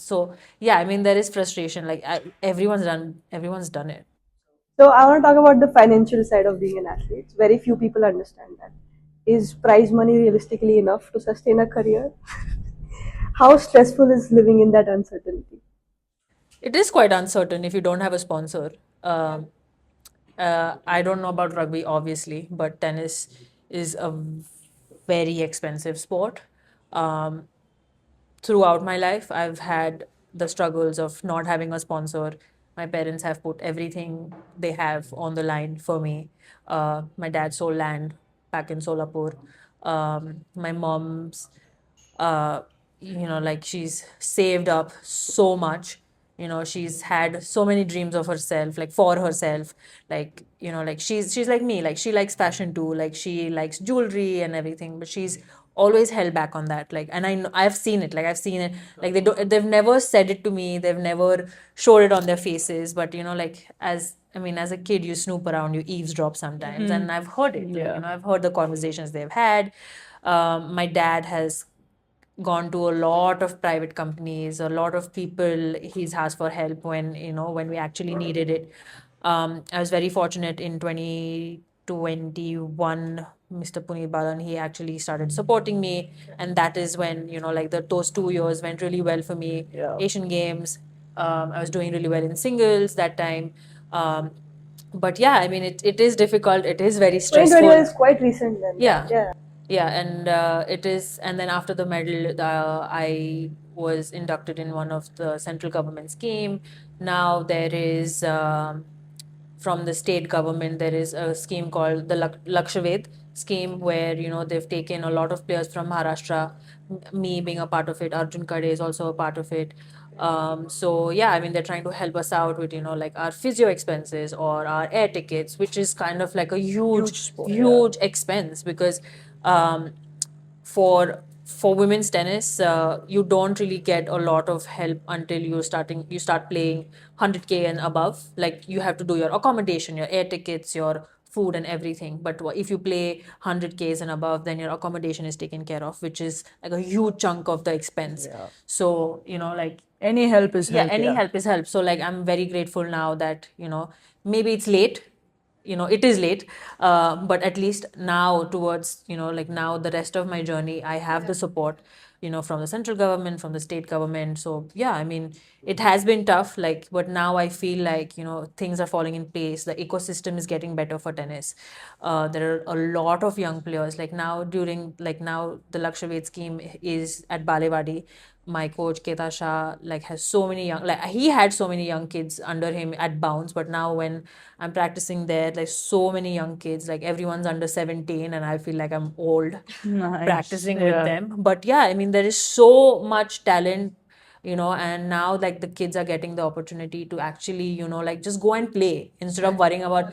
So yeah, I mean, there is frustration. Like everyone's done it. So I want to talk about the financial side of being an athlete. Very few people understand that. Is prize money realistically enough to sustain a career? How stressful is living in that uncertainty? It is quite uncertain if you don't have a sponsor. Um, I don't know about rugby, obviously, but tennis is a very expensive sport. Um, Throughout my life, I've had the struggles of not having a sponsor. My parents have put everything they have on the line for me. My dad sold land back in Solapur. My mom's, uh, like she's saved up so much. She's had so many dreams of herself, like for herself. Like, like she's like me. Like she likes fashion too. Like she likes jewelry and everything, but she's always held back on that. Like, and I've seen it. Like I've seen it. Like they've never said it to me. They've never showed it on their faces. But like as a kid, you snoop around, you eavesdrop sometimes, and I've heard it. Like, I've heard the conversations they've had. My dad has gone to a lot of private companies, a lot of people he's asked for help when we actually needed it. I was very fortunate in 2021. Mr. Puneet Balan, he actually started supporting me, and that is when like those 2 years went really well for me. Asian Games, I was doing really well in singles that time. Um, but yeah, I mean, it is difficult. It is very 2021 stressful. is quite recent then. Yeah. Yeah. Yeah, and it is, and then after the medal, I was inducted in one of the central government scheme. Now there is from the state government, there is a scheme called the Lakshavad scheme, where they've taken a lot of players from Maharashtra. Me being a part of it, Arjun Kade is also a part of it. So yeah, I mean, they're trying to help us out with like our physio expenses or our air tickets, which is kind of like a huge expense, because um, for women's tennis, you don't really get a lot of help until you start playing 100K and above. Like, you have to do your accommodation, your air tickets, your food and everything. But if you play 100Ks and above, then your accommodation is taken care of, which is like a huge chunk of the expense. So like, Any help is yeah, help. any help is help. So like, I'm very grateful now that maybe it's late, it is late, but at least now, towards like, now the rest of my journey, I have the support from the central government, from the state government. So yeah, I mean, it has been tough, like, but now I feel like things are falling in place. The ecosystem is getting better for tennis. There are a lot of young players, like, now the Lakshavad scheme is at Balewadi. My coach Keta Shah, like, has so many young, like, he had so many young kids under him at Bounce. But now when I'm practicing there, like, so many young kids, like, everyone's under 17, and I feel like I'm old practicing with them. But yeah, I mean, there is so much talent, and now, like, the kids are getting the opportunity to actually like, just go and play instead of worrying about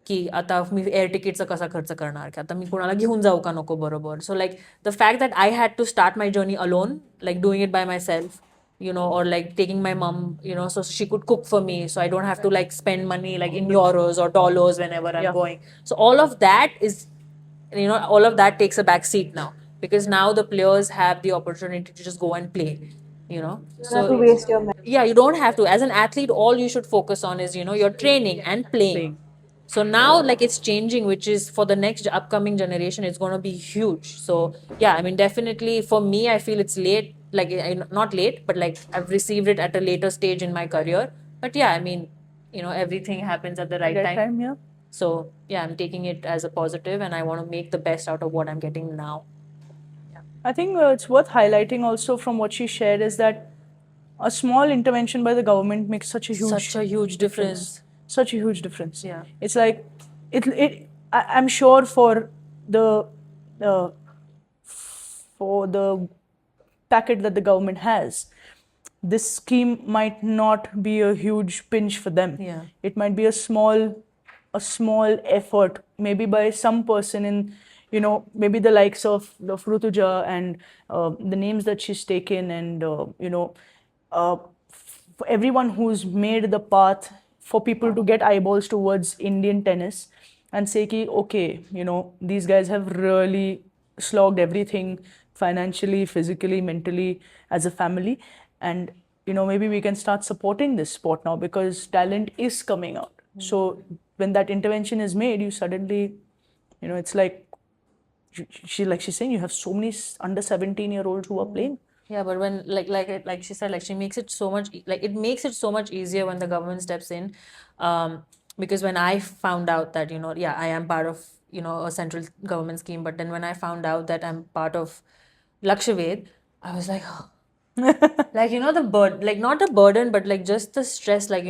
की आता मी air तिकीटचा कसा खर्च करणार, की आता मी कोणाला घेऊन जाऊ का नको बरोबर. So like, the fact that I had to start my journey alone, like doing it by myself, or like taking my mom, so she could cook for me, so I don't have to like spend money like in euros or dollars whenever I'm going. So all of that is, all of that takes a back seat now, because now the players have the opportunity to just go and play. You don't have So to waste your money. yeah, you don't have to. As an athlete, all you should focus on is your training and playing. So now, like, it's changing, which is for the next upcoming generation, it's going to be huge. So yeah, I mean, definitely for me, I feel it's late. Like, not late, but like, I've received it at a later stage in my career. But yeah, I mean, everything happens at the right time. Yeah. So yeah, I'm taking it as a positive, and I want to make the best out of what I'm getting now. I think it's worth highlighting also from what she shared is that a small intervention by the government makes such a huge difference. such a huge difference. Yeah. It's like I'm sure the uh, for the packet that the government has, this scheme might not be a huge pinch for them. Yeah. It might be a small effort, maybe by some person in, maybe the likes of the Rutuja and the names that she's taken, and for everyone who's made the path for people to get eyeballs towards Indian tennis and say, ki, okay, these guys have really slogged everything financially, physically, mentally, as a family. And maybe we can start supporting this sport now because talent is coming out. So when that intervention is made, you suddenly, it's like she's saying you have so many under 17-year-olds who are playing. Yeah, but when like she said, like she makes it so much like it makes it so much easier when the government steps in, because when I found out that yeah, I am part of a central government scheme, but then when I found out that I'm part of Lakshved, I was like, like the like not a burden, but like just the stress, like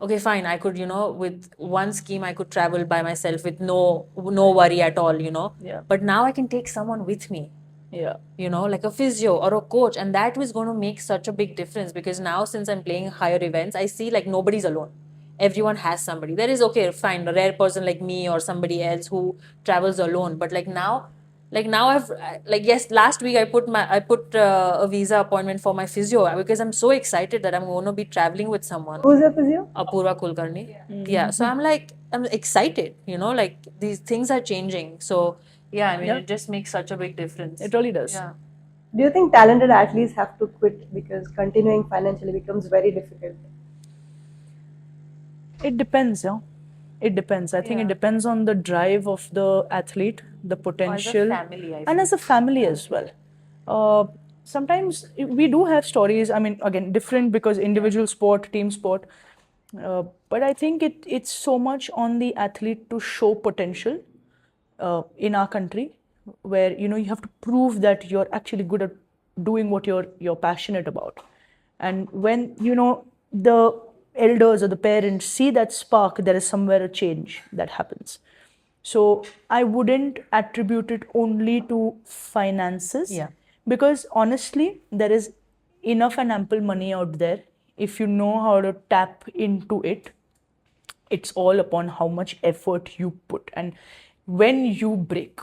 okay, fine, I could with one scheme I could travel by myself with no worry at all, Yeah. but now I can take someone with me, Yeah. like a physio or a coach, and that was going to make such a big difference because now since I'm playing higher events, I see like nobody's alone. Everyone has somebody. There is, okay, fine, a rare person like me or somebody else who travels alone, but like now I've like yes, last week I put a visa appointment for my physio because I'm so excited that I'm going to be traveling with someone. Who's your physio? Apurva Kulkarni. Yeah. So I'm excited, like these things are changing. So yeah, I mean, Yeah. it just makes such a big difference. It really does. Yeah. Do you think talented athletes have to quit because continuing financially becomes very difficult? It depends, yeah. It depends. I think it depends on the drive of the athlete, the potential, family, I and as a family as well. Sometimes we do have stories. I mean, again, different because individual sport, team sport. But I think it's so much on the athlete to show potential in our country, where you have to prove that you're actually good at doing what you're passionate about. And when the elders or the parents see that spark, there is somewhere a change that happens. So I wouldn't attribute it only to finances. Yeah. Because honestly, there is enough and ample money out there if you know how to tap into it. It's all upon how much effort you put and when you break.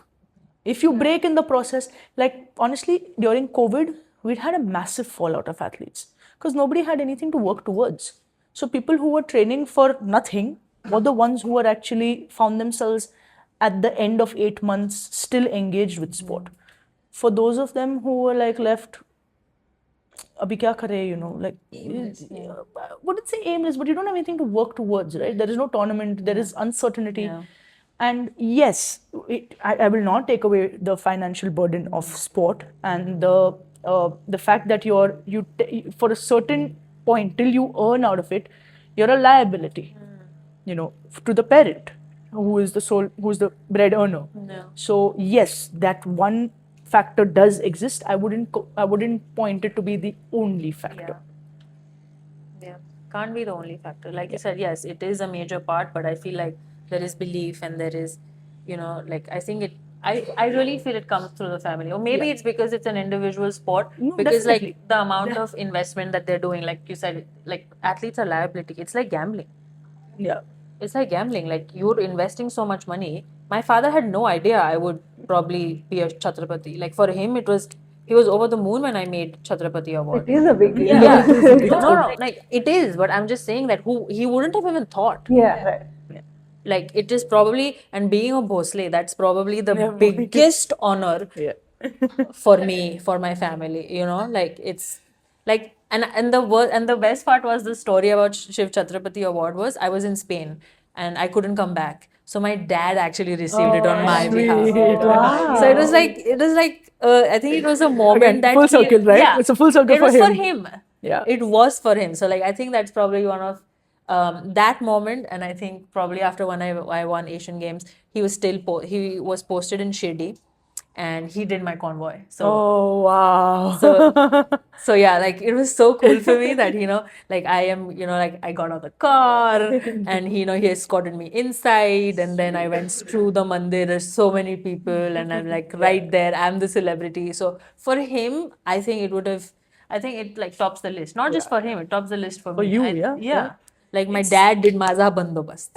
If you break in the process, like honestly, during COVID, we had a massive fallout of athletes because nobody had anything to work towards. So people who were training for nothing were the ones who were actually found themselves at the end of 8 months still engaged with sport. For those of them who were like left, abhi kya kare, like wouldn't say aimless, but you don't have anything to work towards, right? There is no tournament, there is uncertainty. Yeah. And yes, I will not take away the financial burden of sport and the fact that for a certain point till you earn out of it, you're a liability, to the parent who's the bread earner. Yeah. So yes, that one factor does exist. I wouldn't point it to be the only factor. Yeah. Can't be the only factor. Like you said, yes, it is a major part, but I feel like there is belief and there is, like I think I really feel it comes through the family. Or maybe it's because it's an individual sport. No, Because definitely. like the amount of investment that they're doing, like you said, like athletes are liability. It's like gambling. Yeah. It's like gambling. Like you're investing so much money. My father had no idea I would probably be a Chhatrapati. Like for him, he was over the moon when I made Chhatrapati award. It is a big deal. Yeah. No, like it is, but I'm just saying that he wouldn't have even thought. Yeah, right. Like it is probably, and being a Bhosale, that's probably the biggest honor Yeah. for me, for my family. Like it's like and the best part was the story about Shiv Chhatrapati Award was I was in Spain and I couldn't come back. So my dad actually received it on my behalf. Wow. So it was like I think it was a moment Again, that full circle, right? Yeah, It's a full circle it for was him. for him. Yeah. It was for him. So like I think that's probably one of that moment, and I think probably after when I won Asian Games, he was posted in Shirdi, and he did my convoy. So Oh wow. so yeah, like it was so cool for me that like I am like I got out of the car and he escorted me inside, and then I went through the mandir. There's so many people, and I'm like right there. I'm the celebrity. So for him, I think it like tops the list. Not just for him, it tops the list for me. you, Yeah. yeah. Like my dad did Maza Bandobast.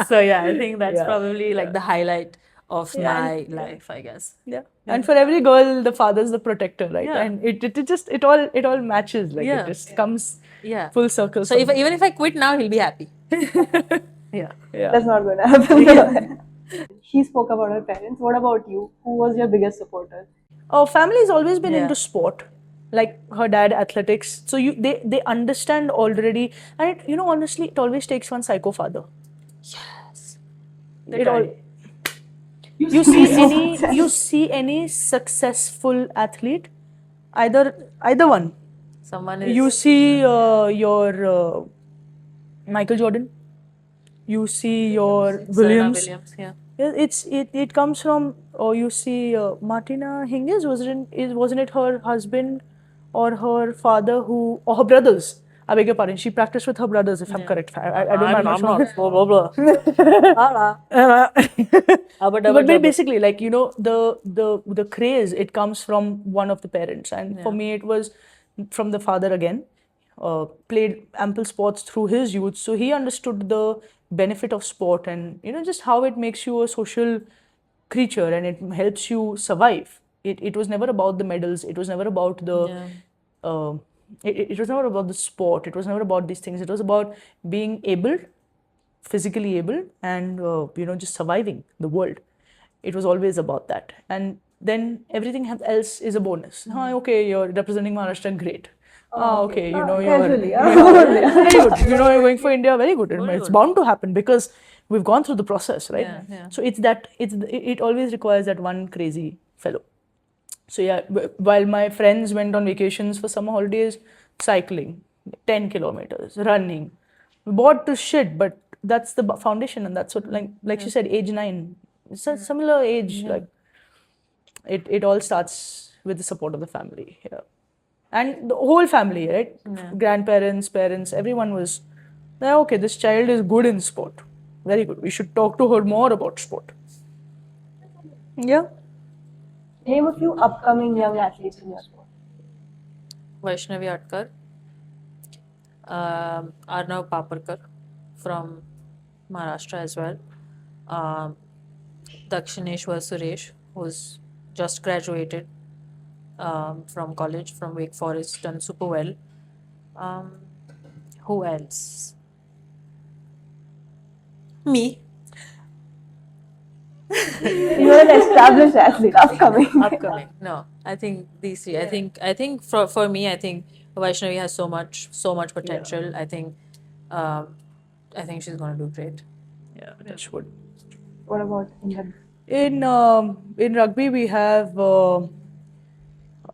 So yeah, I think that's probably like the highlight of my life, I guess. Yeah. And for every girl, the father's the protector, right? Yeah. And it all matches. Like Yeah. it just comes Yeah. full circle. So even if I quit now, he'll be happy. Yeah. That's not going to happen. She spoke about her parents. What about you? Who was your biggest supporter? Family's always been into sport. like her dad athletics. So they understand already, and honestly, it always takes one psycho father. Yes. It all. You see any successful athlete, either one. Someone is. You see your Michael Jordan. You see your Serena Williams. Williams. Yeah. It comes from, or you see Martina Hingis. Wasn't it her husband or her father or her brothers? I beg your pardon. She practiced with her brothers, if I'm correct. I don't. I'm not sure. Blah blah blah. But basically, like the craze, it comes from one of the parents, and for me it was from the father again. Played ample sports through his youth, so he understood the benefit of sport, and just how it makes you a social creature and it helps you survive. It was never about the medals. It was never about the uh, it was never about the sport. It was never about these things. It was about being able, physically able, and just surviving the world. It was always about that, and then everything else is a bonus. Okay, you're representing Maharashtra, great. Okay, you're casually. very good. You're going for India, very good. It's bound to happen because we've gone through the process, right? Yeah. So it always requires that one crazy fellow. So yeah, while my friends went on vacations for summer holidays, cycling, 10 kilometers, running, bored to shit, but that's the foundation, and that's what, like she said, age 9. It's a similar age, like it all starts with the support of the family. Yeah. And the whole family, right? Grandparents, parents, everyone was, okay, this child is good in sport. Very good. We should talk to her more about sport. Yeah. Name a few upcoming young athletes in your sport. Vaishnavi Atkar, Arnav Paparkar from Maharashtra as well, Dakshineshwar Suresh, who's just graduated from college from Wake Forest, done super well. Who else? Me. You're an established athlete, upcoming. Upcoming. No, I think these three. I think for me, I think Vaishnavi has so much potential. I think she's gonna do great. Yeah, that's good. What about England? In rugby, we have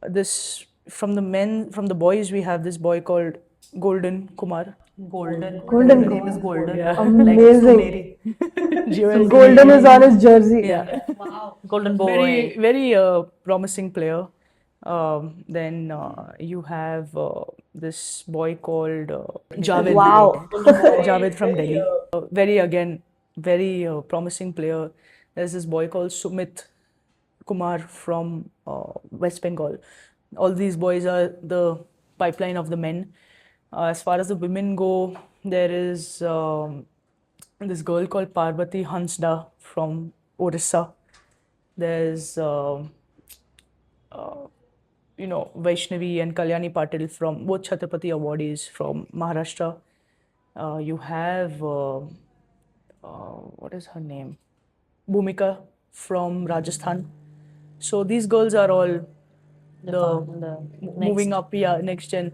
this from the boys. We have this boy called Golden Kumar. Golden. Golden. Name is Golden. Yeah. Amazing. Jewel. Golden is on his jersey. Yeah. Wow. Golden boy. Very promising player. Then you have this boy called Javed. Wow. Javed from Delhi. Very promising player. There's this boy called Sumit Kumar from West Bengal. All these boys are the pipeline of the men. As far as the women go, there is this girl called Parvati Hansda from Orissa. There's Vaishnavi and Kalyani Patil from both Chhatrapati awardees from Maharashtra. You have what is her name? Bhumika from Rajasthan. So these girls are all moving up, next gen.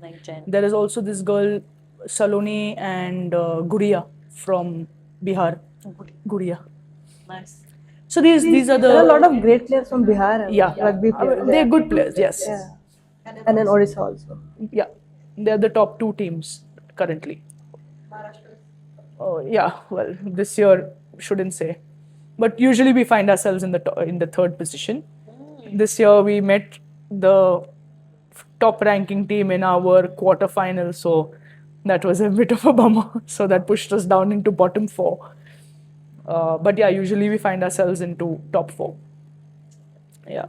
There is also this girl Saloni and Guria from Bihar. Guria. Nice. So these are the. There are a lot of great players from Bihar. Rugby players. They're good players, yes. Yeah. And then Orissa also. Yeah, they're the top 2 teams currently. Oh yeah, well this year shouldn't say, but usually we find ourselves in the 3rd position. This year we met the top ranking team in our quarterfinal, so that was a bit of a bummer. So that pushed us down into bottom 4. But yeah, usually we find ourselves into top 4. Yeah.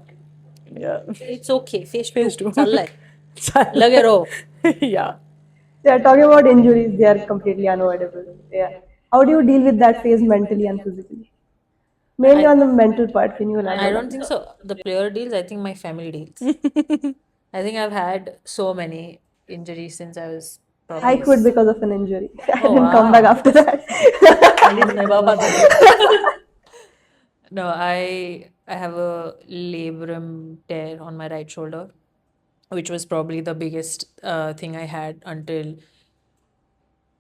It's okay. Phase 2. Phase 2. Lage raho. Yeah. Yeah, talking about injuries, they are completely unavoidable. Yeah. How do you deal with that phase mentally and physically? Mainly on the mental part, can you elaborate? I don't think so. The player deals, I think my family deals. I think I've had so many injuries since I was probably. I quit because of an injury. I Oh, didn't come wow. back after that. No, I have a labrum tear on my right shoulder. which was probably the biggest thing I had until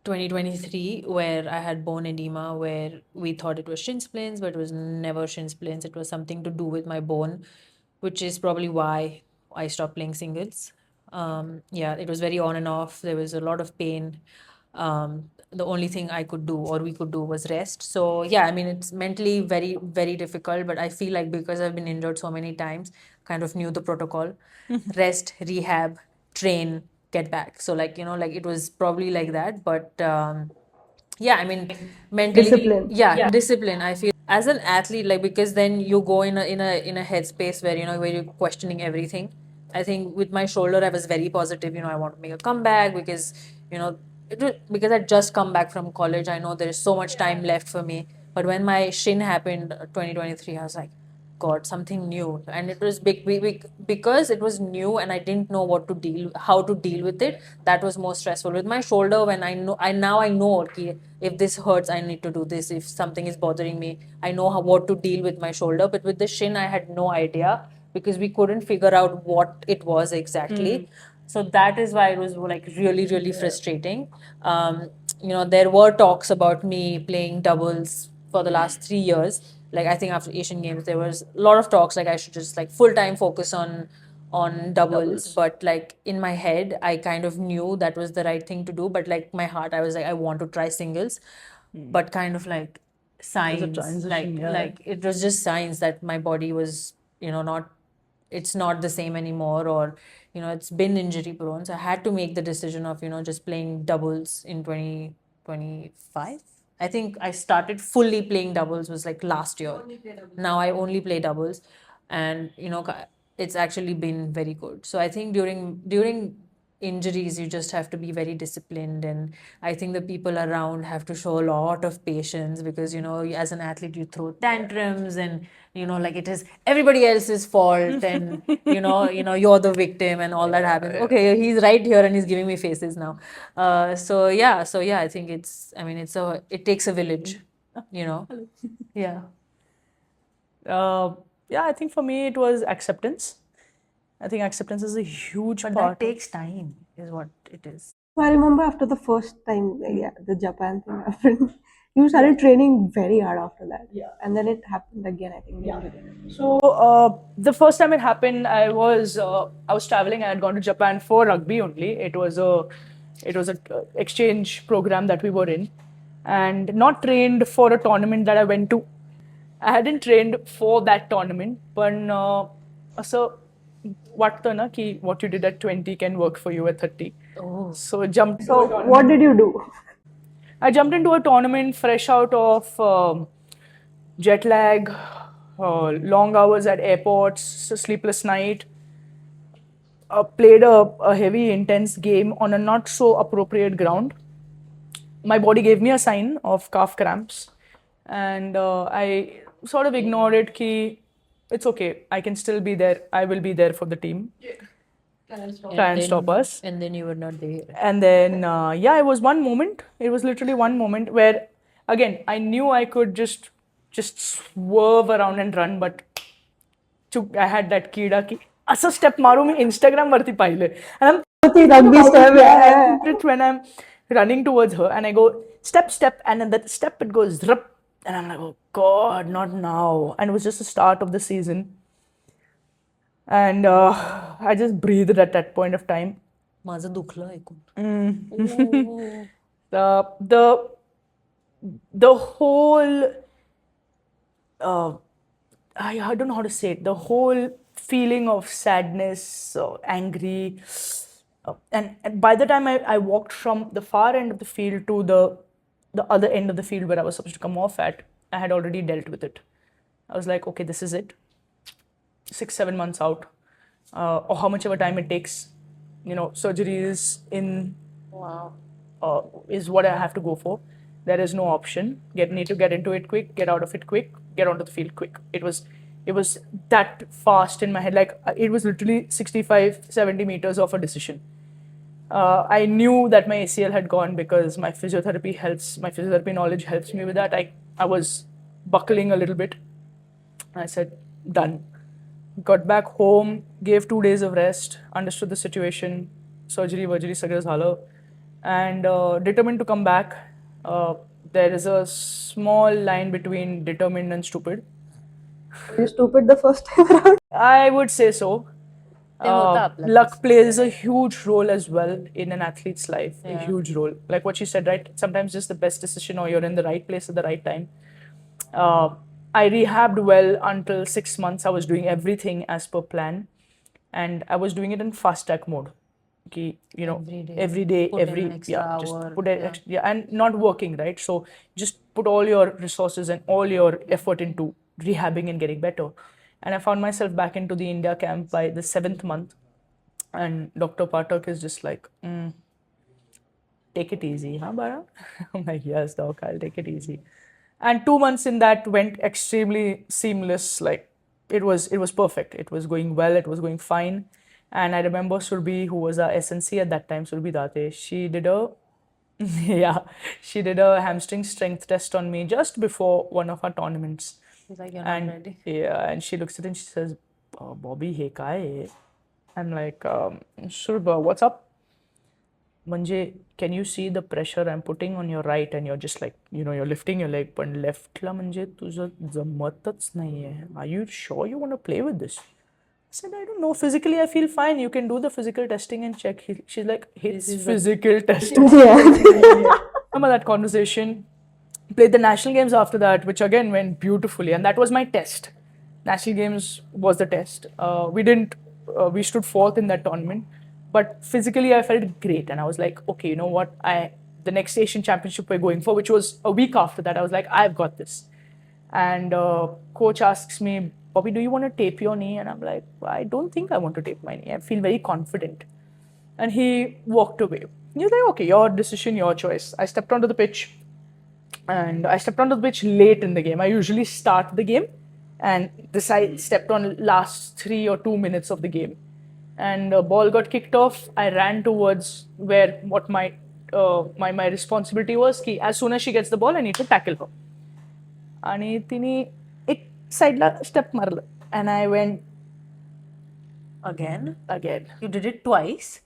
2023, where I had bone edema, where we thought it was shin splints, but it was never shin splints. It was something to do with my bone, which is probably why I stopped playing singles. Yeah, it was very on and off. There was a lot of pain. The only thing I could do or we could do was rest. So yeah, I mean, it's mentally very, very difficult, but I feel like because I've been injured so many times, kind of knew the protocol: rest, rehab, train, get back. So like, like it was probably like that. But yeah, I mean, mentally, Discipline. yeah, discipline. I feel as an athlete, like, because then you go in a headspace where where you're questioning everything. I think with my shoulder, I was very positive. I want to make a comeback because because I just come back from college. I know there is so much time left for me. But when my shin happened, 2023, I was like, God, something new. And it was big because it was new and I didn't know how to deal with it. That was more stressful. With my shoulder, when I know, okay, if this hurts, I need to do this. If something is bothering me, I know what to deal with my shoulder. But with the shin, I had no idea because we couldn't figure out what it was exactly. So that is why it was like really, really frustrating. There were talks about me playing doubles for the last 3 years. Like, I think after Asian Games, there was a lot of talks like I should just like full time focus on doubles. But like in my head, I kind of knew that was the right thing to do. But like my heart, I was like, I want to try singles, but kind of like signs, transition, yeah. like it was just signs that my body was not, it's not the same anymore, or it's been injury prone. So I had to make the decision of just playing doubles in 2025. I think I started fully playing doubles was like last year. Now I only play doubles, and it's actually been very good. So I think during injuries, you just have to be very disciplined, and I think the people around have to show a lot of patience, because as an athlete, you throw tantrums, and like it is everybody else's fault, and you're the victim and all that happens. Okay, he's right here and he's giving me faces now. So yeah, I think it takes a village, you know yeah. Yeah, I think for me it was acceptance. I think acceptance is a huge But part. that takes time, is what it is. I remember after the first time, yeah, the Japan thing happened. You started training very hard after that, and then it happened again. I think. So the first time it happened, I was traveling. I had gone to Japan for rugby only. It was a exchange program that we were in, and not trained for a tournament that I went to. I hadn't trained for that tournament, but so what na ki what you did at 20 can work for you at 30. Oh. So jumped. So what did you do? I jumped into a tournament fresh out of jet lag, long hours at airports, sleepless night. Played a heavy, intense game on a not so appropriate ground. My body gave me a sign of calf cramps, and I sort of ignored it. Ki, it's okay. I can still be there. I will be there for the team. Try and stop us. And then you were not there. And then, yeah, it was one moment. It was literally one moment where, again, I knew I could just swerve around and run, but I had that kida ki asa step maru me Instagram वरती पाहिले, and I'm Rugby step, yeah. it when I'm running towards her and I go step, and then that step it goes rup, and I'm like, oh God, not now. And it was just the start of the season, and I just breathed at that point of time. माझं दुखलं ऐकून. The whole I don't know how to say it. The whole feeling of sadness, angry, and by the time I walked from the far end of the field to the other end of the field where I was supposed to come off at, I had already dealt with it. I was like, okay, this is it. 6-7 months out, or how much ever time it takes. Surgeries in is what I have to go for. There is no option. Need to get into it quick, get out of it quick, get onto the field quick. It was that fast in my head. Like it was literally 65-70 meters of a decision. I knew that my ACL had gone because my physiotherapy knowledge helps me with that. I was buckling a little bit. I said, done. got back home, gave 2 days of rest, understood the situation, surgery, सगळं झालं, and determined to come back. Uh, there is a small line between determined and stupid. Were you stupid the first time around? I would say so. ते होतं आपल्यात Luck तसं. plays a huge role as well in an athlete's life. A Yeah. huge role. Like what you said, right? Sometimes just the best decision, or you're in the right place at the right time. I rehabbed well until 6 months. I was doing everything as per plan, and I was doing it in fast track mode. Okay, every day, Put in an extra just hour, put it, yeah. and not working, right? So just put all your resources and all your effort into rehabbing and getting better. And I found myself back into the India camp by the 7th month, and Dr. Patak is just like, take it easy, huh, Bara? I'm like, yes, doc, I'll take it easy. And 2 months in that went extremely seamless. Like it was perfect. It was going well. It was going fine. And I remember Surbhi, who was our SNC at that time, Surbhi Date, she did a yeah, she did a hamstring strength test on me just before one of our tournaments. She's like, you're not And ready. yeah, and she looks at it and she says, Bobby, hey, kai. I'm like, Surbha, what's up? Manje, can you see the pressure I'm putting on your right, and you're just like, you're lifting your leg, but left ला म्हणजे तुझं जमतच नाहीये. Are you sure you want to play with this? I said, I don't know. Physically, I feel fine. You can do the physical testing and check. She's like, it's physical testing. Yeah. Remember that conversation? Played the national games after that, which again went beautifully, and that was my test. National games was the test. We didn't. We stood fourth in that tournament, but physically I felt great, and I was like, okay, you know what? The next Asian Championship we're going for, which was a week after that, I was like, I've got this. And coach asks me, Bobby, do you want to tape your knee? And I'm like, I don't think I want to tape my knee. I feel very confident. And he walked away. He was like, okay, your decision, your choice. I stepped onto the pitch, and I stepped onto the pitch late in the game. I usually start the game, and this I stepped on last 3 or 2 minutes of the game. And ball got kicked off. I ran towards where what my responsibility was. Ki as soon as she gets the ball, I need to tackle her. आणि तिने एक साईडला step मारलं, and I went Again? again. You did it twice?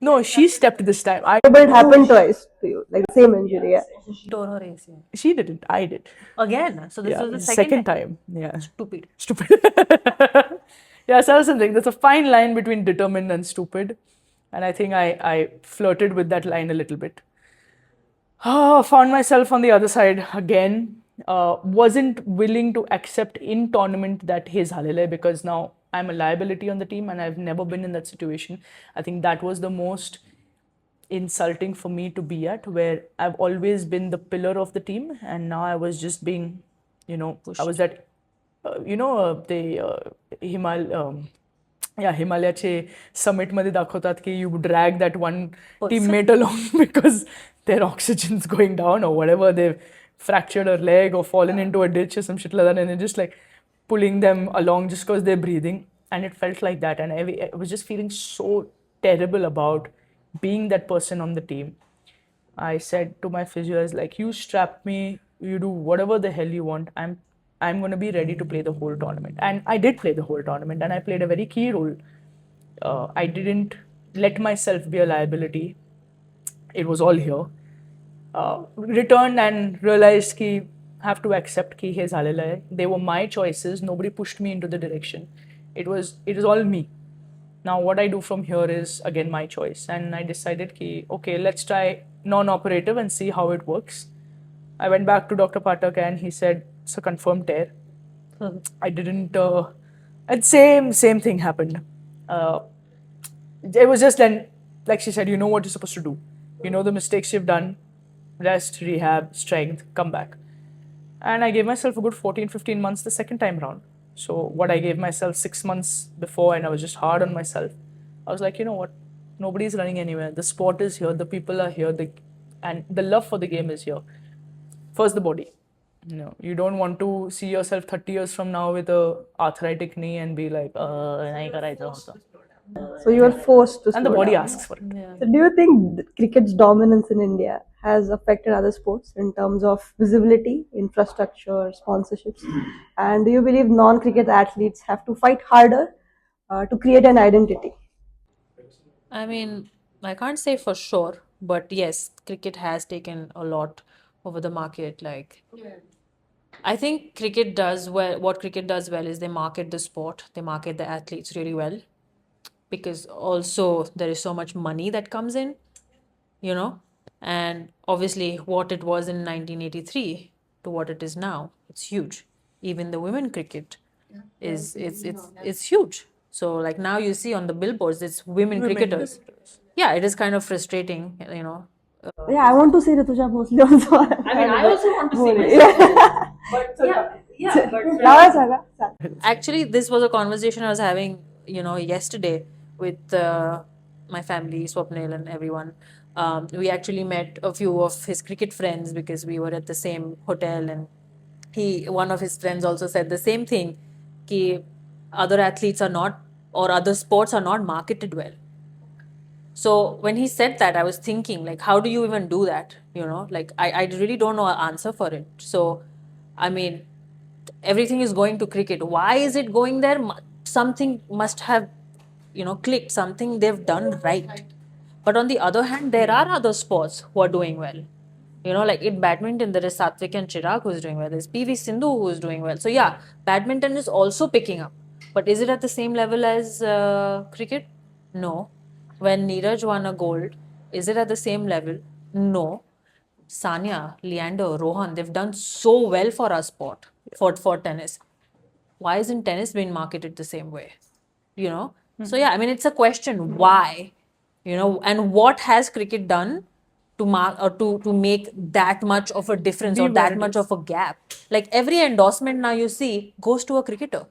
No, she stepped this time. But it happened twice to you, like the same injury. Yeah. Tore her ACL. She didn't. I did. Again? So this Yeah, was the second time. Yeah. Stupid. Stupid. Yeah, so that's something. There's a fine line between determined and stupid. And I think I flirted with that line a little bit. Found myself on the other side again. Wasn't willing to accept in tournament that he's Halile, because now I'm a liability on the team and I've never been in that situation. I think that was the most insulting for me to be at, where I've always been the pillar of the team, and now I was just being, I was that, हिमालयाचे summit मध्ये दाखवतात की you drag that one teammate along because their oxygen's going down or whatever, they've fractured a leg or fallen into a ditch or some shit like that, and they're just like pulling them along just because they're breathing. And it felt like that, and I was just feeling so terrible about being that person on the team. I said to my physio, I was like, you strap me, you do whatever the hell you want. I'm going to be ready to play the whole tournament. And I did play the whole tournament, and I played a very key role. I didn't let myself be a liability. It was all here. Returned and realized ki have to accept ki he झालेलं आहे. They were my choices. Nobody pushed me into the direction. It was all me. Now what I do from here is again my choice, and I decided ki okay, let's try non-operative and see how it works. I went back to Dr. Patak and he said it's a confirmed tear. I didn't. And same thing happened. It was just then, like she said, you know what you're supposed to do. You know the mistakes you've done. Rest, rehab, strength, come back. And I gave myself a good 14, 15 months the second time round. So what I gave myself 6 months before, and I was just hard on myself. I was like, you know what? Nobody's running anywhere. The sport is here. The people are here. And the love for the game is here. First, the body. You don't want to see yourself 30 years from now with a arthritic knee and be like, nahi karaयचं होतं. So you were forced to. And the slow body down. asks for it. So do you think cricket's dominance in India has affected other sports in terms of visibility, infrastructure, sponsorships? And do you believe non-cricket athletes have to fight harder to create an identity? I mean, I can't say for sure, but yes, cricket has taken a lot over the market. Like, I think cricket does well. What cricket does well is they market the sport, they market the athletes really well, because also there is so much money that comes in, you know, and obviously what it was in 1983 to what it is now, it's huge. Even the women cricket is it's huge. So like now you see on the billboards it's women cricketers. Yeah, it is kind of frustrating, you know. Yeah, I want to see Rutuja Bhosale also. I mean, I also want to see Bhole. myself, but yeah, but Lawa Saga. actually this was a conversation I was having, you know, yesterday with my family, Swapnil and everyone. We actually met a few of his cricket friends because we were at the same hotel, and one of his friends also said the same thing, ki other athletes are not, or other sports are not marketed well. So when he said that, I was thinking, like, how do you even do that? You know, like I really don't know an answer for it. So, I mean, everything is going to cricket. Why is it going there? Something must have, you know, clicked. Something they've done right. But on the other hand, there are other sports who are doing well. You know, like in badminton, there is Satvik and Chirag who's doing well. There's PV Sindhu who's doing well. So yeah, badminton is also picking up. But is it at the same level as cricket? No. When Neeraj won a gold, is it at the same level? No. Sanya, Leander, Rohan, they've done so well for our sport, for tennis. Why isn't tennis being marketed the same way? You know? So yeah, I mean it's a question why, you know, and what has cricket done to mark or to make that much of a difference or Be where that it much is. of a gap? Like every endorsement now you see goes to a cricketer.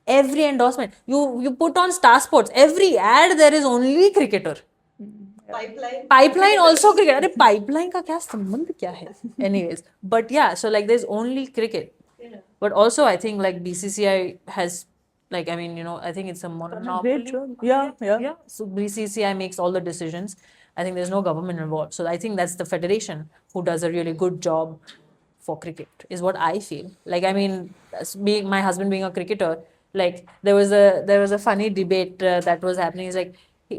Every endorsement. You put on Star Sports, every ad there is only cricketer. Pipeline also cricket. अरे pipeline का क्या संबंध क्या है? Anyways, but yeah, so like there's only cricket. But also I think like BCCI has, like, I mean, you know, I think it's a monopoly. Great job. Yeah, yeah. Yeah. So BCCI makes all the decisions. I think there's no government involved. So I think that's the federation who does a really good job for cricket, is what I feel. Like, I mean, being my husband being a cricketer, like there was a funny debate that was happening. Is like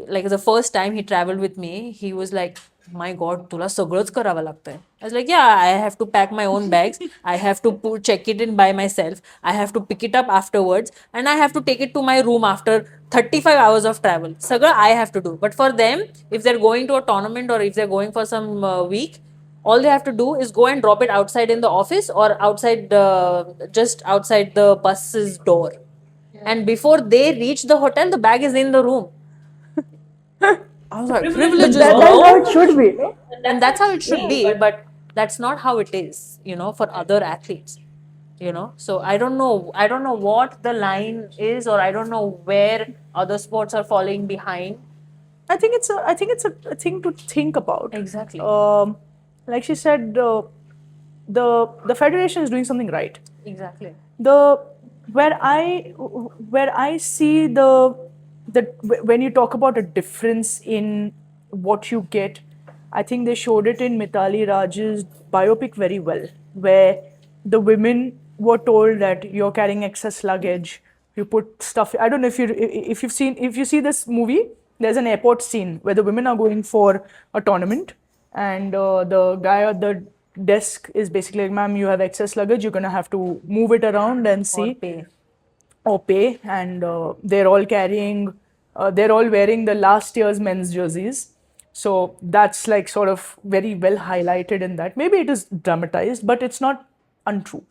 like the first time he traveled with me, he was like, "My God, तुला सगळंच करावं लागतंय." I was like, "Yeah, I have to pack my own bags. I have to check it in by myself. I have to pick it up afterwards, and I have to take it to my room after 35 hours of travel. सगळं I have to do." But for them, if they're going to a tournament or if they're going for some week, all they have to do is go and drop it outside in the office or outside just outside the bus's door, and before they reach the hotel the bag is in the room. I was like, privileges, That's how it should be, no? and that's how it should be, but that's not how it is, you know, for other athletes, you know. So I don't know what the line is, or I don't know where other sports are falling behind. I think it's a thing to think about. Exactly. Like she said, the federation is doing something right. Exactly. The where I see the when you talk about a difference in what you get, I think they showed it in Mithali Raj's biopic very well, where the women were told that you're carrying excess luggage. You put stuff. I don't know if you see this movie. There's an airport scene where the women are going for a tournament, and the guy at the desk is basically like, "Ma'am, you have excess luggage. You're gonna have to move it around and see." Or pay. Or pay, and they're all carrying, they're all wearing the last year's men's jerseys. So that's like sort of very well highlighted in that. Maybe it is dramatized, but it's not untrue.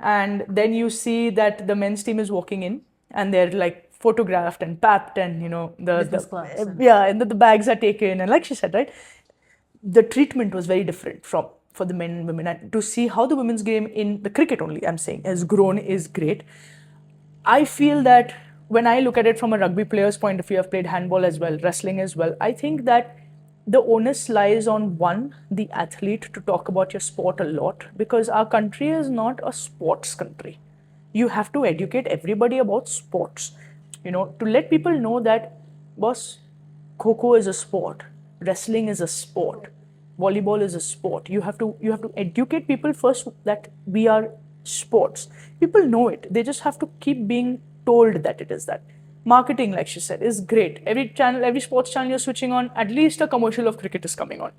And then you see that the men's team is walking in, and they're like photographed and papped, and you know Business class and- yeah, and the bags are taken, and like she said, right, the treatment was very different for the men and women. And to see how the women's game in the cricket only, I'm saying, has grown is great. I feel that when I look at it from a rugby player's point of view, I've played handball as well, wrestling as well. I think that the onus lies on one, the athlete, to talk about your sport a lot, because our country is not a sports country. You have to educate everybody about sports. You know, to let people know that, boss, Kho is a sport, wrestling is a sport. volleyball is a sport. You have to educate people first that we are sports. People know it. They just have to keep being told that it is that. Marketing, like she said, is great. Every channel, every sports channel you're switching on, at least a commercial of cricket is coming on.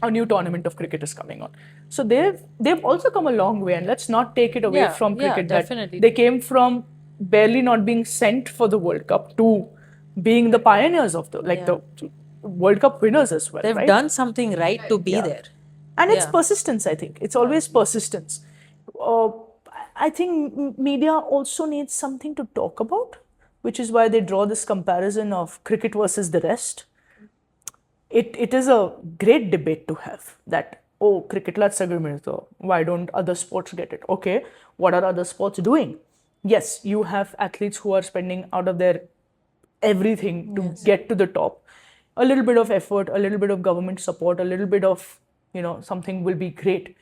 A new tournament of cricket is coming on. So they've also come a long way, and let's not take it away from cricket. Definitely. That they came from barely not being sent for the World Cup to being the pioneers of the the World Cup winners as well. They've done something right to be there. And it's persistence, I think. It's always persistence. I think media also needs something to talk about, which is why they draw this comparison of cricket versus the rest. It is a great debate to have that, oh, cricket lads agreement, so why don't other sports get it? Okay, what are other sports doing? Yes, you have athletes who are spending out of their everything to get to the top. A little bit of effort, a little bit of government support, a little bit of, something will be great.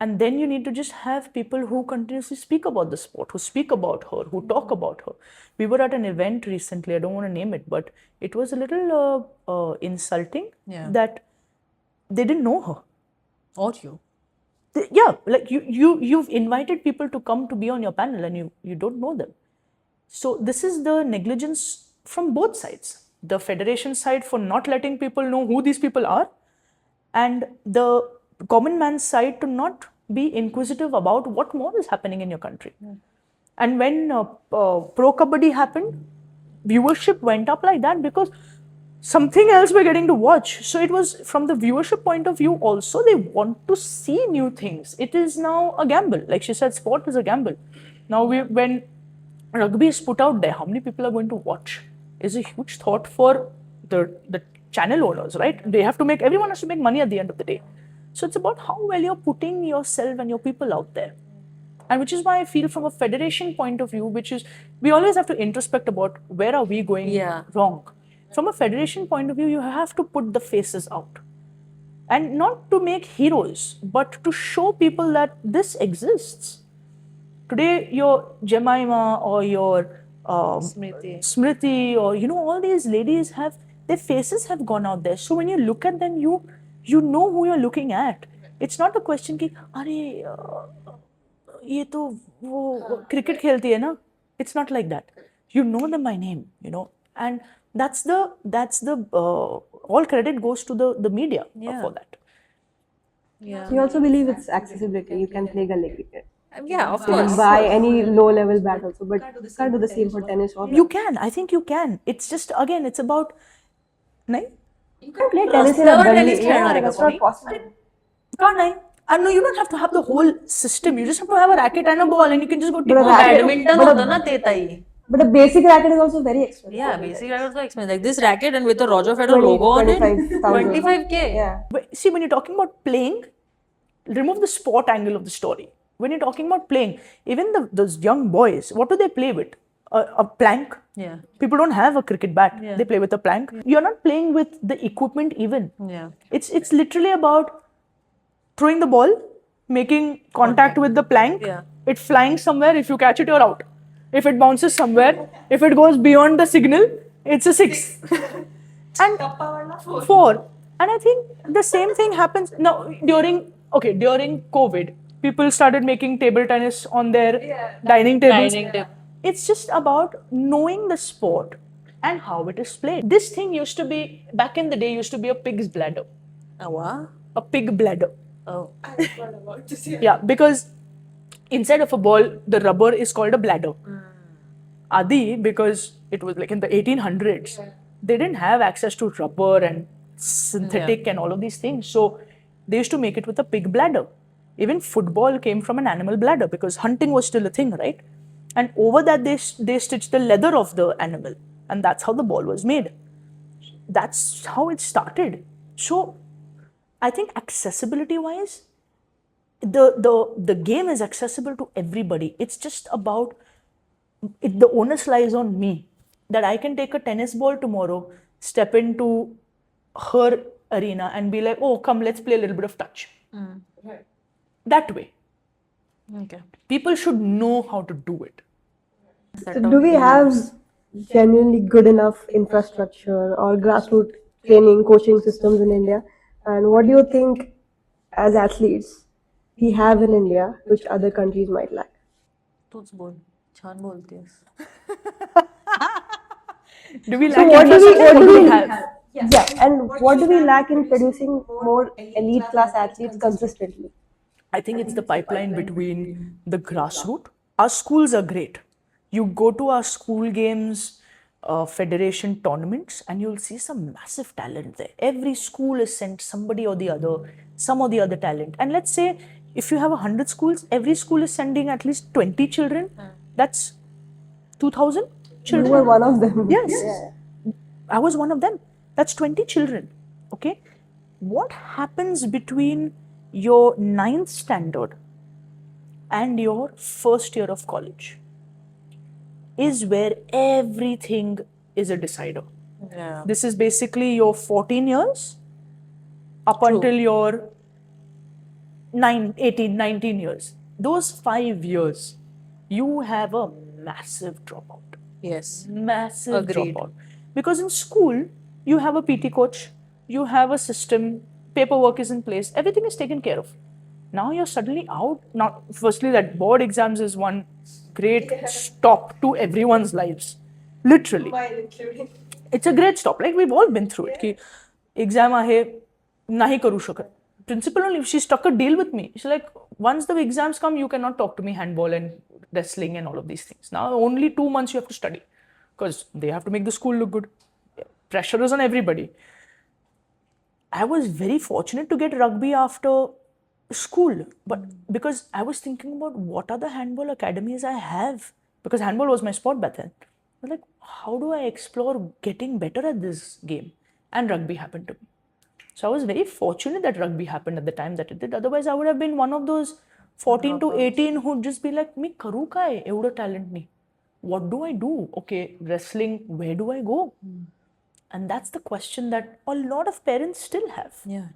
And then you need to just have people who continuously speak about the sport, who speak about her, who talk about her. We were at an event recently, I don't want to name it, but it was a little insulting that they didn't know her. Or you. Like you've invited people to come to be on your panel and you don't know them. So this is the negligence from both sides. The federation side for not letting people know who these people are, and the common man's side to not be inquisitive about what more is happening in your country. And when Pro Kabaddi happened, viewership went up like that because something else we're getting to watch. So it was from the viewership point of view also, they want to see new things. It is now a gamble. Like she said, sport is a gamble. Now when rugby is put out there, how many people are going to watch is a huge thought for the channel owners, right? Everyone has to make money at the end of the day. So it's about how well you're putting yourself and your people out there. And which is why I feel from a federation point of view, which is, we always have to introspect about where are we going wrong. From a federation point of view, you have to put the faces out. And not to make heroes, but to show people that this exists. Today, your Jemima or your Smriti or, all these ladies their faces have gone out there. So when you look at them, you know who you're looking at. It's not a question ki, "Arey, ye to wo cricket khelti hai na?" It's not like that. You know them by name, and that's the all credit goes to the media for that. You also believe it's accessibility. You can play gully cricket. Yeah, of You course. can buy any low-level bat also, but you can't do the same for tennis or You can. I think you can. It's just, again, it's about... Nahin? you can play tennis in a gully. Yeah, that's not possible. Can't I? No, you don't have to have the whole system. You just have to have a racket and a ball, and you can just go tip. Badminton hota na teta hi. But a basic racket is also very expensive. Yeah, basic racket is also expensive. Like this racket and with a Roger Federer logo on it, 25K. Yeah. But see, when you're talking about playing, remove the sport angle of the story. When you're talking about playing, even those young boys, what do they play with? A plank. Yeah. People don't have a cricket bat. They play with a plank. You're not playing with the equipment even. Yeah. It's literally about throwing the ball, making contact with the plank, it flying somewhere. If you catch it, you're out. If it bounces somewhere, if it goes beyond the signal, it's a 6. And 4. And I think the same thing happens now during COVID. People started making table tennis on their dining tables. It's just about knowing the sport and how it is played. This thing used to be, back in the day, used to be a pig's bladder. A what? A pig bladder. Oh. Yeah, because inside of a ball, the rubber is called a bladder. Adi, because it was like in the 1800s, they didn't have access to rubber and synthetic and all of these things. So they used to make it with a pig bladder. Even football came from an animal bladder because hunting was still a thing, right? And over that, they stitched the leather of the animal. And that's how the ball was made. That's how it started. So I think accessibility-wise, the game is accessible to everybody. It's just about, the onus lies on me. That I can take a tennis ball tomorrow, step into her arena and be like, oh, come, let's play a little bit of touch. That way. Okay. People should know how to do it. So do we have genuinely good enough infrastructure or grassroots training, coaching systems in India And what do you think, as athletes, we have in India which other countries might lack? तूच बोल छान बोलतेस. Do we So lack what do we infrastructure? What do we have? yeah, and what do we lack in producing more elite class athletes consistently? I think it's the pipeline between the grassroots. Our schools are great. You go to our school games, federation tournaments, and you'll see some massive talent there. Every school is sent somebody or the other, some or the other talent. And let's say if you have 100 schools, every school is sending at least 20 children. That's 2,000 children. You were one of them. Yes. I was one of them. That's 20 children. Okay. What happens between your ninth standard and your first year of college is where everything is a decider. Yeah. This is basically your 14 years up until your 18, 19 years. Those 5 years, you have a massive dropout. Yes. Massive Agreed. dropout. Because in school, you have a PT coach, you have a system, paperwork is in place, everything is taken care of. Now you're suddenly out. Now, firstly, that board exams is one great stop to everyone's lives. Literally. It's a great stop. Like we've all been through it. Ki exam आहे नाही करू शकत. Principal only, she struck a deal with me. She's like, once the exams come, you cannot talk to me handball and wrestling and all of these things. Now only 2 months you have to study because they have to make the school look good. Pressure is on everybody. I was very fortunate to get rugby after school, but because I was thinking about what are the handball academies I have, because handball was my sport back then. I was like, how do I explore getting better at this game? And rugby happened to me. So I was very fortunate that rugby happened at the time that it did. Otherwise, I would have been one of those 14 to 18 who'd just be like, me karu kai, evda talent nahi. What do I do? Okay, wrestling, where do I go? And that's the question that a lot of parents still have. Yeah.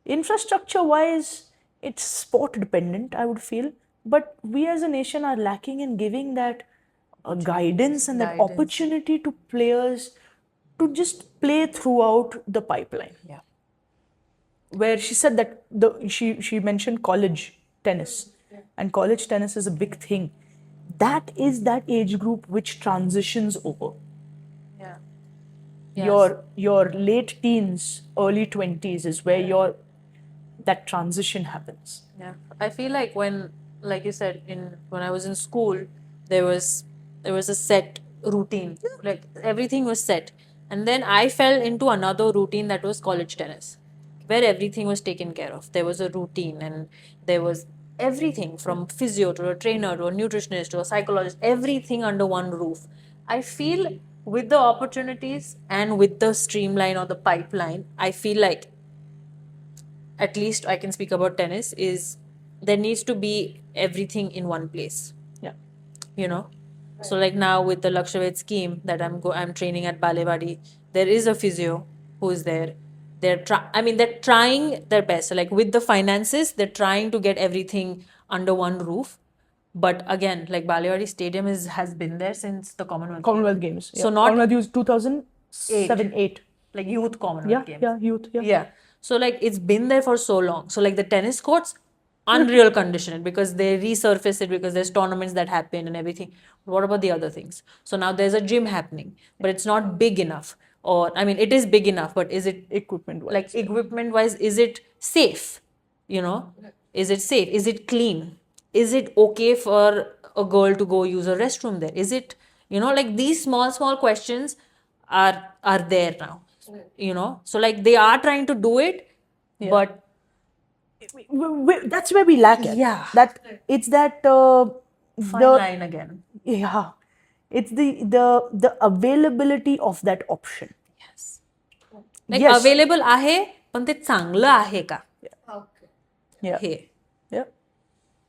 Infrastructure wise, it's sport dependent, I would feel. But we as a nation are lacking in giving that guidance and that opportunity to players to just play throughout the pipeline. Yeah. Where she said that she mentioned college tennis, and college tennis is a big thing. That is that age group which transitions over. Yeah. Your late teens, early 20s is where that transition happens. Yeah. I feel like when, like you said, when I was in school, there was a set routine. Like everything was set. And then I fell into another routine that was college tennis, where everything was taken care of. There was a routine and there was everything from physio to a trainer to a nutritionist to a psychologist, everything under one roof. I feel with the opportunities and with the streamline or the pipeline, I feel like, at least I can speak about tennis, is there needs to be everything in one place. Yeah. You know? So like now with the Lakshya scheme that I'm training at Balewadi, there is a physio who is there. They're trying their best. So like with the finances, they're trying to get everything under one roof. But again, like Balewadi Stadium has been there since the Commonwealth Games. So not Commonwealth Games 2007, 8. Like youth Commonwealth Games. Yeah, youth. Yeah. So like it's been there for so long. So like the tennis courts, unreal condition because they resurface it because there's tournaments that happen and everything. What about the other things? So now there's a gym happening, but it's not big enough. Or I mean, it is big enough, but is it equipment wise? Is it safe? You know, is it safe? Is it clean? Is it okay for a girl to go use a restroom there? Is it, like these small questions are there now. So like they are trying to do it, but that's where we lack it. Yeah. It's that fine line again. Yeah, it's the availability of that option. Yes. Like available आहे पण ते चांगलं आहे का? Yeah. Hey. Yeah.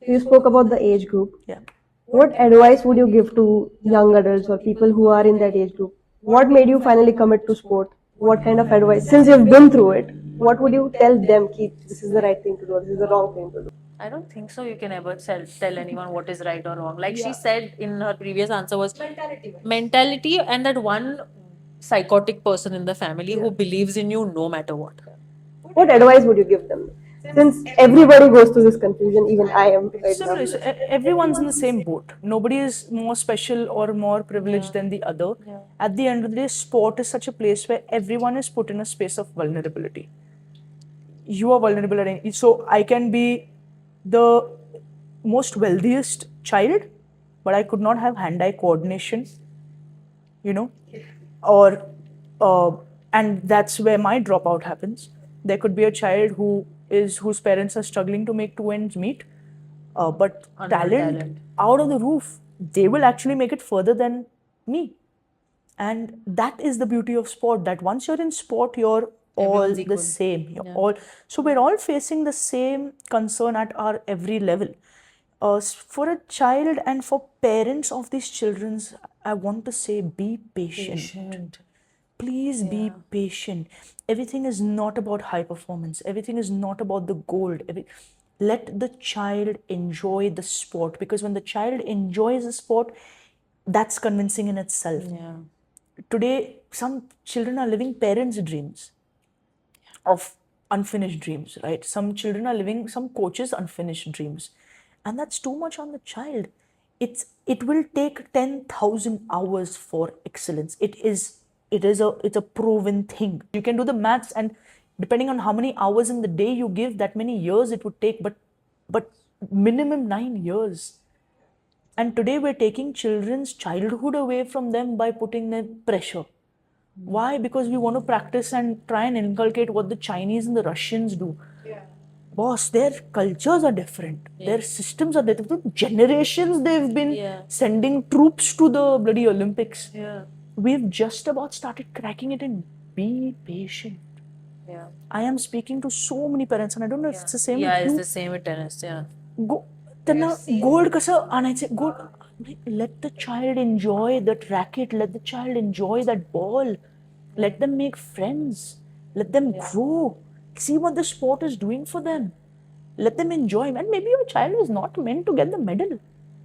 You spoke about the age group. Yeah. What advice would you give to young adults or people who are in that age group? What made you finally commit to sport? What kind of advice, since you've been through it, what would you tell them? This is the right thing to do, this is the wrong thing to do. I don't think so. You can ever tell anyone what is right or wrong. Like she said in her previous answer was mentality and that one psychotic person in the family who believes in you no matter what. What advice would you give them? Since everybody goes through this confusion, even I am right now. Similar. So everyone's in the same boat. Nobody is more special or more privileged than the other. At the end of the day, sport is such a place where everyone is put in a space of vulnerability. You are vulnerable at any. So I can be the most wealthiest child, but I could not have hand-eye coordination, you know, or and that's where my dropout happens. There could be a child whose parents are struggling to make two ends meet, but talent out of the roof, they will actually make it further than me. And that is the beauty of sport, that once you're in sport, you're all the same. You're all, so we're all facing the same concern at our every level. For a child and for parents of these children, I want to say be patient. Please be patient. Everything is not about high performance. Everything is not about the gold. Let the child enjoy the sport, because when the child enjoys the sport, that's convincing in itself. Today, some children are living parents' dreams of unfinished dreams, right? Some children are living some coaches' unfinished dreams. And that's too much on the child. It will take 10,000 hours for excellence. It's a proven thing. You can do the maths, and depending on how many hours in the day you give, that many years it would take, but minimum 9 years. And today we're taking children's childhood away from them by putting them pressure. Why? Because we want to practice and try and inculcate what the Chinese and the Russians do. Boss, their cultures are different. Their systems are different. Generations they've been sending troops to the bloody Olympics. We've just about started cracking it in. Be patient. I am speaking to so many parents, and I don't know if it's the same with you. Yeah, it's the same with tennis. त्यांना gold कसं आणायचं gold let the child enjoy that racket, let the child enjoy that ball, let them make friends, let them grow, see what the sport is doing for them, let them enjoy. And maybe your child is not meant to get the medal,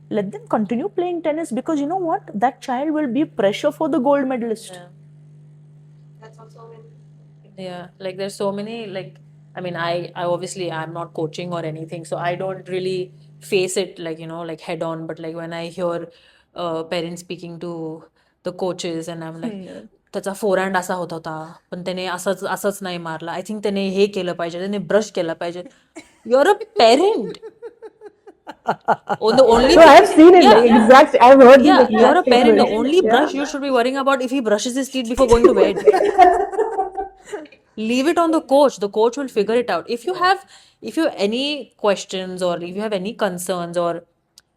let them continue playing tennis, because you know what, that child will be pressure for the gold medalist. Like there's so many, like I mean, I obviously I'm not coaching or anything, so I don't really face it like like head on. But like when I hear parents speaking to the coaches, and I'm like, त्याचा forehand असा होत होता, पण त्याने असंच नाही मारला. I think त्याने हे केलं पाहिजे, त्याने ब्रश केला पाहिजे. You're a parent. The only So I've seen it. Like, exact. I've heard. Yeah, these you're a exact parent. The statements. only brush you should be worrying about if he brushes his teeth before going to bed. Leave it on the coach. The coach will figure it out. If you have any questions, or if you have any concerns, or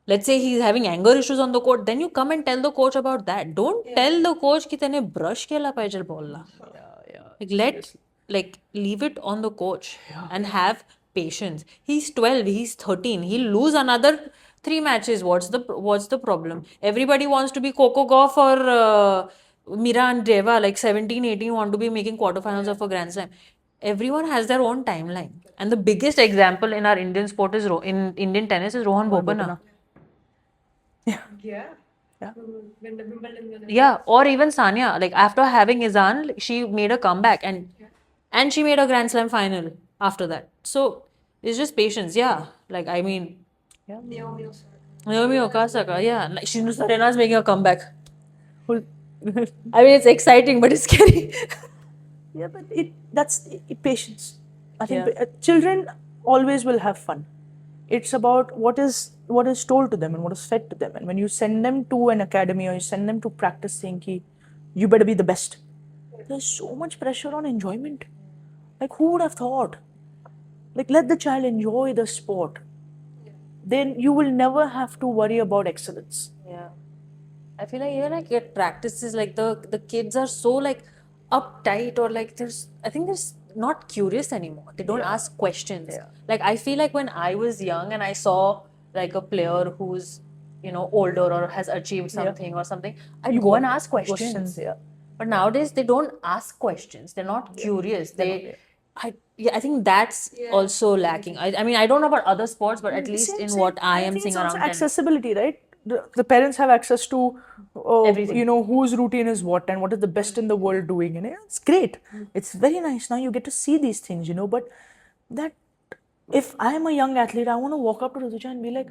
let's say he's having anger issues on the court, then you come and tell the coach about that. Don't tell the coach ki tene brush kela pahiye ball la. Leave it on the coach and have patience. He's 12, he's 13, he'll lose another 3 matches. What's the problem? Everybody wants to be Coco Gauff or Mira and Deva, like 17, 18, want to be making quarterfinals of a Grand Slam. Everyone has their own timeline. And the biggest example in our Indian sport is in Indian tennis is Rohan Bopanna. Yeah, or even Sania. Like after having Izan, she made a comeback and she made a Grand Slam final after that. So it's just patience. Yeah, like I mean, Naomi Osaka. Yeah, like Shinu Serena's making a comeback. I mean, it's exciting, but it's scary. Yeah, but that's patience. I think children always will have fun. It's about what is told to them and what is fed to them. And when you send them to an academy, or you send them to practice saying ki, you better be the best, there's so much pressure on enjoyment. Like, who would have thought? Like, let the child enjoy the sport. Then you will never have to worry about excellence. Yeah. I feel like even like at practices, like the kids are so like uptight, or like I think there's not curious anymore. They don't ask questions. Like I feel like when I was young and I saw like a player who's older or has achieved something or something, I'd go and ask questions. But nowadays they don't ask questions. They're not curious. I think that's also lacking. I mean, I don't know about other sports, but at least in what I am seeing around accessibility, right? the parents have access to Everything. whose routine is what and what is the best in the world doing, and it's great. It's very nice. Now you get to see these things, but that if I am a young athlete, I want to walk up to Rutuja and be like,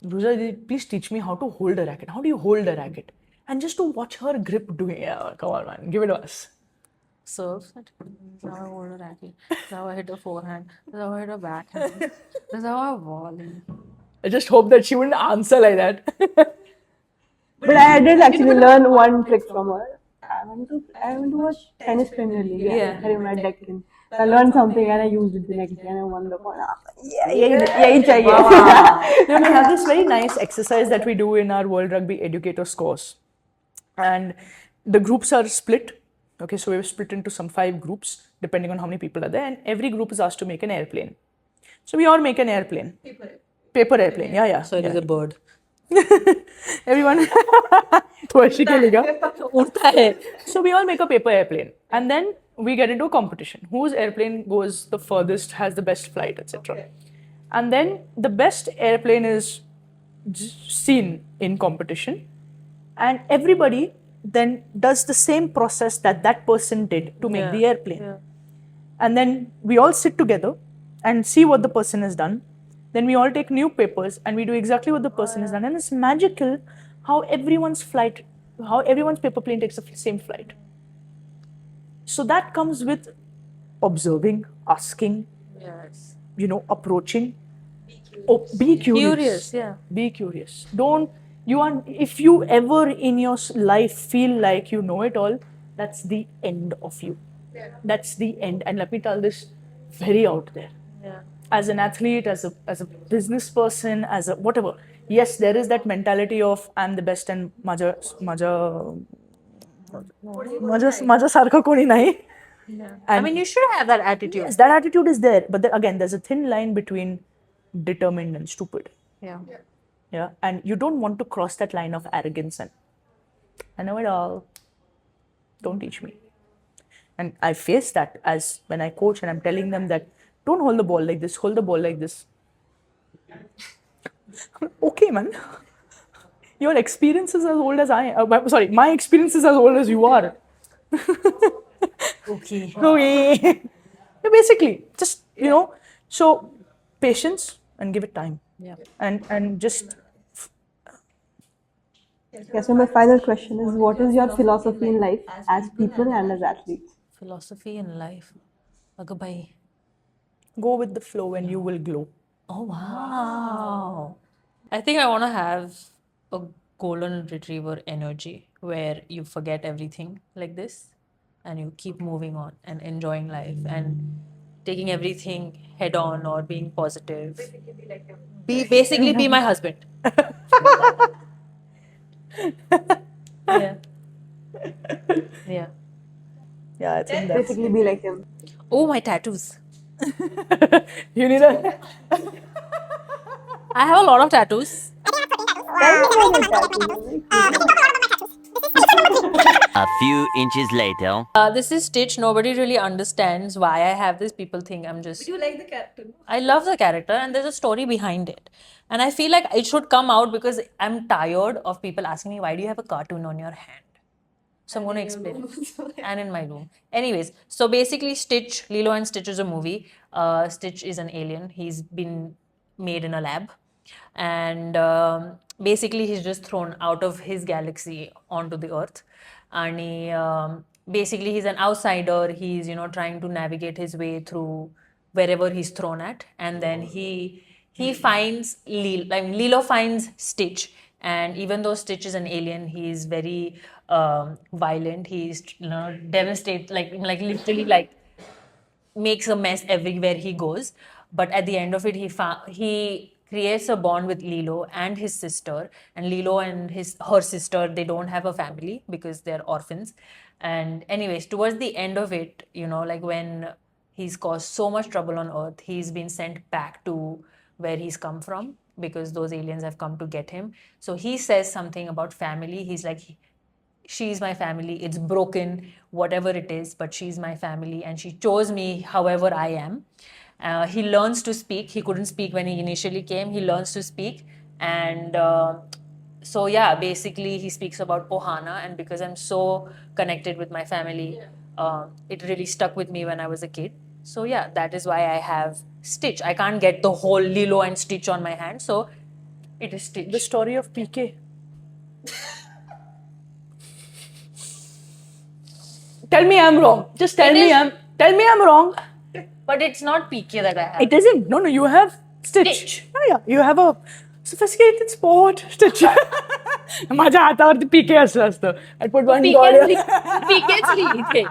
Rutuja, please teach me how to hold a racket. How do you hold a racket? And just to watch her grip doing, yeah, come on, man, give it to us. Serves. This is how I hold a racket. This is how I hit a forehand. This is how I hit a backhand. This is how I volley. I just hope that she wouldn't answer like that. But I did actually learn one trick from her. I went to watch tennis Premier League. Yeah. I remember Deccan. I learned something and I used it the next day and I won the point. Yahi chahiye. We have this very nice exercise that we do in our World Rugby Educators course. And the groups are split. Okay, so we've split into some 5 groups, depending on how many people are there. And every group is asked to make an airplane. So we all make an airplane. Paper airplane, yeah. So it is a bird. Everyone. तो ऐसे खेलेगा. उड़ता है. So we all make a paper airplane. And then we get into a competition. Whose airplane goes the furthest, has the best flight, etc. And then the best airplane is seen in competition. And everybody then does the same process that person did to make the airplane. Yeah. And then we all sit together and see what the person has done. Then we all take new papers and we do exactly what the person has done. And it's magical how everyone's paper plane takes the same flight. So that comes with observing, asking, Yes. Approaching. Be curious. Yeah. Be curious. If you ever in your life feel like you know it all, that's the end of you. That's the end. And let me tell this very out there. Yeah. As an athlete, as a business person, as a whatever. Yes, there is that mentality of I'm the best and माझ्या सारखं कोणी नाही. I mean, you should have that attitude. Yes, that attitude is there. But then again, there's a thin line between determined and stupid. Yeah. Yeah. And you don't want to cross that line of arrogance and I know it all. Don't teach me. And I face that as when I coach and I'm telling them that don't hold the ball like this, hold the ball like this. Okay, man. Your experience is as old as I am. My experience is as old as you are. Okay. Okay. Basically, just, so patience and give it time. Yeah. And just. Yeah, so my final question is, what is your philosophy in life as people and as athletes? Philosophy in life. Agabhai. Go with the flow and you will glow. Oh, wow. I think I want to have a golden retriever energy where you forget everything like this and you keep moving on and enjoying life and taking everything head on or being positive. Basically be my husband. Yeah. Yeah. Yeah, I think that's. Basically be like him. Oh, my tattoos. You need a. I have a lot of tattoos. A few inches later. This is Stitch. Nobody really understands why I have this. People think I'm just. But you like the character. I love the character and there's a story behind it. And I feel like it should come out because I'm tired of people asking me, why do you have a cartoon on your hand? So I'm going to explain. And in my room. Anyways, so basically Stitch, Lilo and Stitch is a movie. Stitch is an alien. He's been made in a lab. And basically he's just thrown out of his galaxy onto the Earth. And basically he's an outsider. He's, trying to navigate his way through wherever he's thrown at. And then he finds Lilo. Like Lilo finds Stitch. And even though Stitch is an alien, he's very violent. He's devastated, like literally makes a mess everywhere he goes. But at the end of it, he creates a bond with Lilo and his sister. And Lilo and her sister, they don't have a family because they're orphans. And anyways, towards the end of it, when he's caused so much trouble on Earth, he's been sent back to where he's come from because those aliens have come to get him. So he says something about family. He's like, she's my family. It's broken, whatever it is, but she's my family and she chose me however I am. He learns to speak. He couldn't speak when he initially came. He learns to speak and So yeah, basically he speaks about Ohana, and because I'm so connected with my family, it really stuck with me when I was a kid. So yeah, that is why I have Stitch. I can't get the whole Lilo and Stitch on my hand, so it is Stitch. The story of PK. Tell me I'm wrong. Just tell me I'm wrong. But it's not PK that I have. It isn't. No, you have Stitch. Stitch. Yeah. You have a sophisticated sport Stitch. माझ्या हातावरती PK असं असतं. I put one PK dollar. PKच लिहिते.